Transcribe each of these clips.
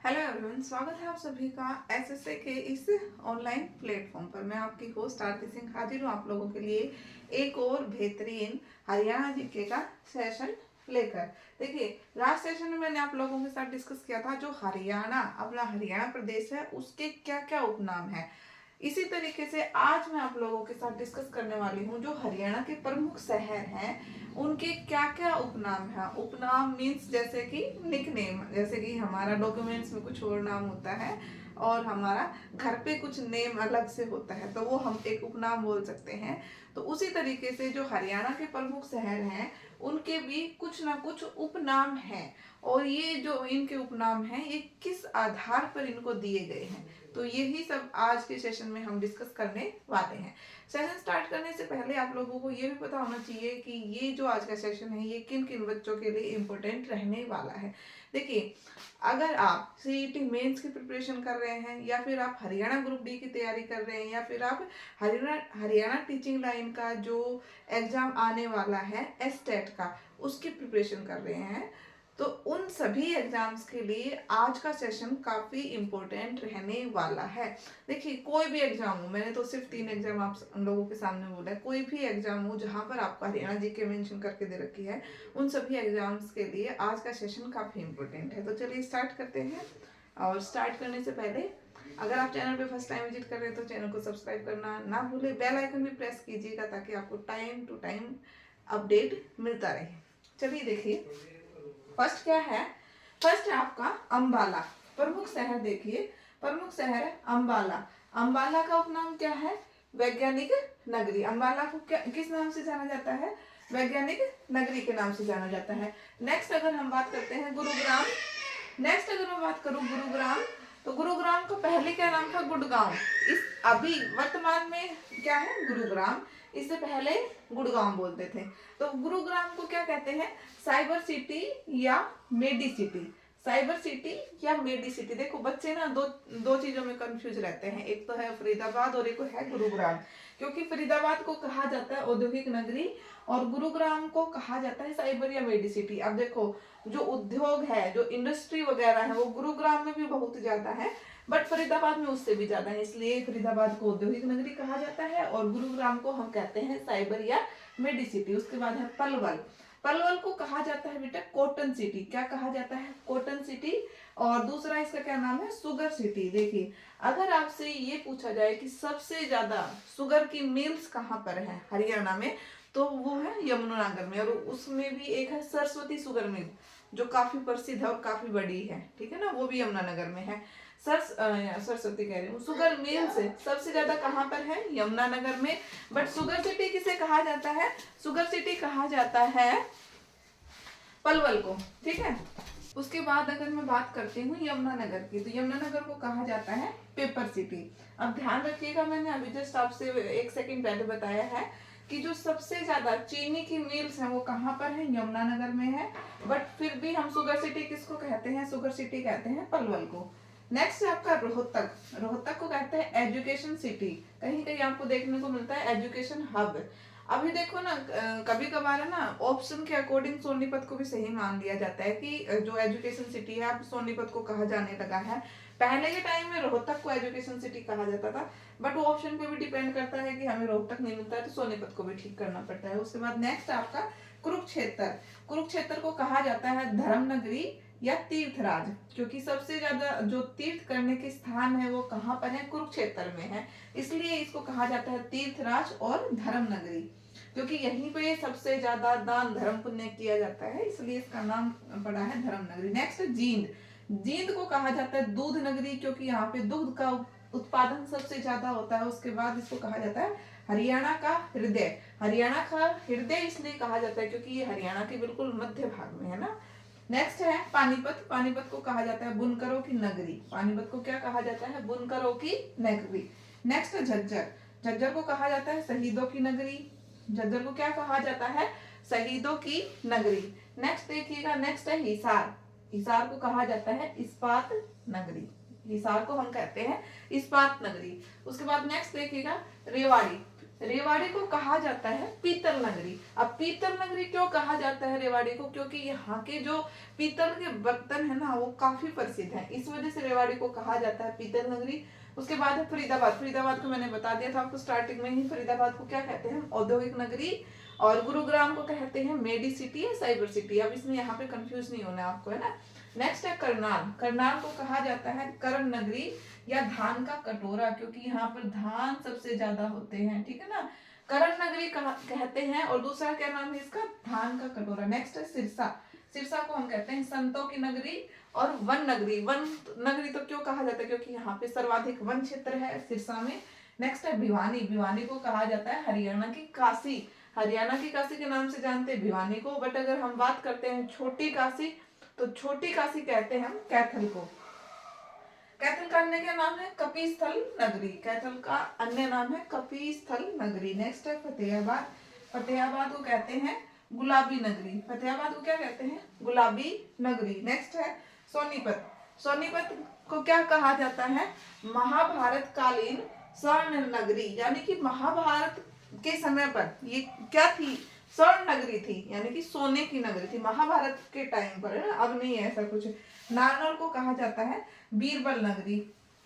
Hello everyone, स्वागत है आप सभी का एसएसए के इस ऑनलाइन प्लेटफॉर्म पर। मैं आपकी होस्ट आरती सिंह हाजिर हूँ आप लोगों के लिए एक और बेहतरीन हरियाणा जीके का सेशन लेकर। देखिए, लास्ट सेशन में मैंने आप लोगों के साथ डिस्कस किया था जो हरियाणा, अपना हरियाणा प्रदेश है, उसके क्या क्या उपनाम है। इसी तरीके से आज मैं आप लोगों के साथ डिस्कस करने वाली हूँ जो हरियाणा के प्रमुख शहर हैं उनके क्या क्या उपनाम है। उपनाम मीन्स जैसे कि निकनेम, जैसे कि हमारा डॉक्यूमेंट्स में कुछ और नाम होता है और हमारा घर पे कुछ नेम अलग से होता है, तो वो हम एक उपनाम बोल सकते हैं। तो उसी तरीके से जो हरियाणा के प्रमुख शहर हैं उनके भी कुछ ना कुछ उपनाम हैं, और ये जो इनके उपनाम हैं ये किस आधार पर इनको दिए गए हैं, तो यही सब आज के सेशन में हम डिस्कस करने वाले हैं। सेशन स्टार्ट करने से पहले आप लोगों को ये भी पता होना चाहिए कि ये जो आज का सेशन है ये किन किन बच्चों के लिए इम्पोर्टेंट रहने वाला है। देखिए, अगर आप सीईटी मेंस की प्रिपरेशन कर रहे हैं, या फिर आप हरियाणा ग्रुप डी की तैयारी कर रहे हैं, या फिर आप हरियाणा टीचिंग लाइन का जो एग्जाम आने वाला है एसटेट का, उसकी प्रिपरेशन कर रहे हैं, तो उन सभी एग्जाम्स के लिए आज का सेशन काफ़ी इम्पोर्टेंट रहने वाला है। देखिए, कोई भी एग्जाम हो, मैंने तो सिर्फ 3 एग्जाम आप लोगों के सामने बोला है, कोई भी एग्जाम हो जहाँ पर आपको हरियाणा जीके मेंशन करके दे रखी है, उन सभी एग्जाम्स के लिए आज का सेशन काफ़ी इम्पोर्टेंट है। तो चलिए स्टार्ट करते हैं। और स्टार्ट करने से पहले अगर आप चैनल पे फर्स्ट टाइम विजिट कर रहे हैं तो चैनल को सब्सक्राइब करना ना भूले, बेल आइकन भी प्रेस कीजिएगा ताकि आपको टाइम टू टाइम अपडेट मिलता रहे। चलिए देखिए, फर्स्ट क्या है। फर्स्ट है आपका अंबाला, प्रमुख शहर। देखिए, प्रमुख शहर है अंबाला। अंबाला का उपनाम क्या है? वैज्ञानिक नगरी। अंबाला को क्या किस नाम से जाना जाता है? वैज्ञानिक नगरी के नाम से जाना जाता है। नेक्स्ट अगर हम बात करते हैं गुरुग्राम, नेक्स्ट अगर मैं बात करूं गुरुग्राम, तो गुरुग्राम का पहले क्या नाम था? गुड़गांव। इस अभी वर्तमान में क्या है? गुरुग्राम। इससे पहले गुड़गांव बोलते थे। तो गुरुग्राम को क्या कहते हैं? साइबर सिटी या मेडी सिटी। साइबर सिटी या मेडी सिटी। देखो बच्चे ना दो दो चीजों में कंफ्यूज रहते हैं, एक तो है फरीदाबाद और एक है गुरुग्राम। क्योंकि फरीदाबाद को कहा जाता है औद्योगिक नगरी और गुरुग्राम को कहा जाता है साइबर या मेडी सिटी। अब देखो, जो उद्योग है, जो इंडस्ट्री वगैरह है, वो गुरुग्राम में भी बहुत ज्यादा है, बट फरीदाबाद में उससे भी ज्यादा है, इसलिए फरीदाबाद को औद्योगिक नगरी कहा जाता है और गुरुग्राम को हम कहते हैं साइबर या मेडी सिटी। उसके बाद है पलवल। पलवल को कहा जाता है बेटा कॉटन सिटी। क्या कहा जाता है? Cotton city. और दूसरा इसका क्या नाम है? Sugar city. देखिए, अगर आपसे ये पूछा जाए कि सबसे ज्यादा शुगर की मिल्स कहाँ पर है हरियाणा में, तो वो है यमुनानगर में, और उसमें भी एक है सरस्वती शुगर मिल जो काफी प्रसिद्ध है और काफी बड़ी है, ठीक है ना, वो भी यमुनानगर में है। सरस्वती कह रही हूँ, शुगर मिल्स सबसे ज्यादा कहाँ पर है? यमुनानगर में। बट शुगर सिटी किसे कहा जाता है? शुगर सिटी कहा जाता है पलवल को, ठीक है। उसके बाद अगर मैं बात करती हूँ यमुनानगर की, तो यमुनानगर को कहा जाता है पेपर सिटी। अब ध्यान रखिएगा, मैंने अभी जस्ट आपसे एक सेकंड पहले बताया है कि जो सबसे ज्यादा चीनी की मिल्स है वो कहाँ पर है? यमुनानगर में है। बट फिर भी हम शुगर सिटी किसको कहते हैं? शुगर सिटी कहते हैं पलवल को। नेक्स्ट है आपका रोहतक। रोहतक को कहते हैं एजुकेशन सिटी। कहीं कहीं आपको देखने को मिलता है एजुकेशन हब। अभी देखो ना, कभी कभार है ना, ऑप्शन के अकॉर्डिंग सोनीपत को भी सही मान लिया जाता है कि जो एजुकेशन सिटी है अब सोनीपत को कहा जाने लगा है। पहले के टाइम में रोहतक को एजुकेशन सिटी कहा जाता था, बट वो ऑप्शन पे भी डिपेंड करता है कि हमें रोहतक नहीं मिलता है तो सोनीपत को भी ठीक करना पड़ता है। उसके बाद नेक्स्ट आपका कुरुक्षेत्र। कुरुक्षेत्र को कहा जाता है धर्म नगरी या तीर्थराज, क्योंकि सबसे ज्यादा जो तीर्थ करने के स्थान है वो कहाँ पर है? कुरुक्षेत्र में है, इसलिए इसको कहा जाता है तीर्थराज और धर्म नगरी, क्योंकि यहीं पे सबसे ज्यादा दान धर्म पुण्य किया जाता है, इसलिए इसका नाम पड़ा है धर्म नगरी। नेक्स्ट जींद। जींद को कहा जाता है दूध नगरी, क्योंकि यहाँ पे दूध का उत्पादन सबसे ज्यादा होता है। उसके बाद इसको कहा जाता है हरियाणा का हृदय। हरियाणा का हृदय इसलिए कहा जाता है क्योंकि ये हरियाणा के बिल्कुल मध्य भाग में है ना। नेक्स्ट है पानीपत। पानीपत को कहा जाता है बुनकरों की नगरी। पानीपत को क्या कहा जाता है? बुनकरों की नगरी। नेक्स्ट है झज्जर। झज्जर को कहा जाता है शहीदों की नगरी। झज्जर को क्या कहा जाता है? शहीदों की नगरी। नेक्स्ट देखिएगा, नेक्स्ट है हिसार। हिसार को कहा जाता है इस्पात नगरी। हिसार को हम कहते हैं इस्पात नगरी। उसके बाद नेक्स्ट देखिएगा रेवाड़ी। रेवाड़ी को कहा जाता है पीतल नगरी। अब पीतल नगरी क्यों कहा जाता है रेवाड़ी को? क्योंकि यहाँ के जो पीतल के बर्तन है ना वो काफी प्रसिद्ध है, इस वजह से रेवाड़ी को कहा जाता है पीतल नगरी। उसके बाद है फरीदाबाद। फरीदाबाद को मैंने बता दिया था आपको स्टार्टिंग में ही। फरीदाबाद को क्या कहते हैं? औद्योगिक नगरी। और गुरुग्राम को कहते हैं मेडी सिटी या साइबर सिटी। अब इसमें यहाँ पे कंफ्यूज नहीं होना आपको, है ना। नेक्स्ट है करनाल। करनाल को कहा जाता है कर्ण नगरी या धान का कटोरा, क्योंकि यहाँ पर धान सबसे ज्यादा होते हैं, ठीक है ना। करण नगरी कहते हैं। और दूसरा क्या नाम है इसका? धान का कटोरा। नेक्स्ट है सिरसा। सिरसा को हम कहते हैं संतों की नगरी और वन नगरी। वन नगरी तो क्यों कहा जाता है? क्योंकि यहाँ पे सर्वाधिक वन क्षेत्र है सिरसा में। नेक्स्ट है भिवानी। भिवानी को कहा जाता है हरियाणा की काशी। हरियाणा की काशी के नाम से जानते हैं भिवानी को, बट अगर हम बात करते हैं छोटी काशी, तो छोटी काशी कहते हैं हम कैथल को। कैथल का अन्य क्या नाम है? कपिस्थल नगरी। कैथल का अन्य नाम है कपिस्थल नगरी। नेक्स्ट है फतेहाबाद। फतेहाबाद को कहते हैं गुलाबी नगरी। फतेहाबाद को क्या कहते हैं? गुलाबी नगरी। नेक्स्ट है सोनीपत। सोनीपत को क्या कहा जाता है? महाभारत कालीन स्वर्ण नगरी, यानी कि महाभारत के समय पर ये क्या थी? स्वर्ण नगरी थी, यानी कि सोने की नगरी थी महाभारत के टाइम पर, है ना। अब नहीं है ऐसा कुछ। नारनौल को कहा जाता है बीरबल नगरी।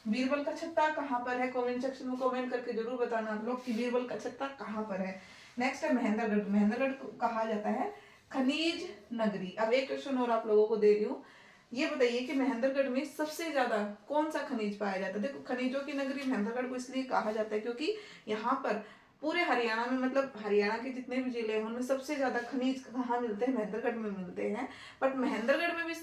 बीरबल का छत्ता कहाँ पर है? कमेंट सेक्शन में कमेंट करके जरूर बताना आप लोग कि बीरबल का छत्ता कहाँ पर है। नेक्स्ट है महेंद्रगढ़। महेंद्रगढ़ को कहा जाता है खनिज नगरी। अब एक क्वेश्चन और आप लोगों को दे रही हूँ, ये बताइए कि महेंद्रगढ़ में सबसे ज्यादा कौन सा खनिज पाया जाता है? देखो, खनिजों की नगरी महेंद्रगढ़ को इसलिए कहा जाता है क्योंकि यहाँ पर पूरे हरियाणा में, मतलब हरियाणा के जितने भी जिले हैं उनमें सबसे ज्यादा खनिज कहाँ मिलते हैं? महेंद्रगढ़ में मिलते हैं। बट महेंद्रगढ़ में भी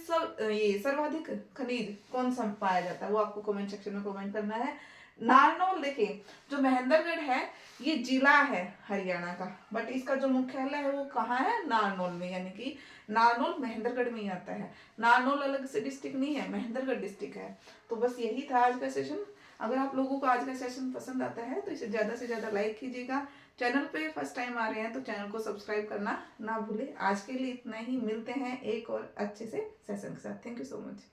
ये सर्वाधिक खनिज कौन सा पाया जाता है वो आपको कमेंट सेक्शन में कमेंट करना है। नारनौल, देखिए जो महेंद्रगढ़ है ये जिला है हरियाणा का, बट इसका जो मुख्यालय है वो कहाँ है? नारनौल में, यानी कि नारनौल महेंद्रगढ़ में ही आता है। नारनौल अलग से डिस्ट्रिक्ट नहीं है, महेंद्रगढ़ डिस्ट्रिक्ट है। तो बस यही था आज का सेशन। अगर आप लोगों को आज का सेशन पसंद आता है तो इसे ज़्यादा से ज़्यादा लाइक कीजिएगा। चैनल पे फर्स्ट टाइम आ रहे हैं तो चैनल को सब्सक्राइब करना ना भूलें। आज के लिए इतना ही, मिलते हैं एक और अच्छे से सेशन के साथ। Thank you so much.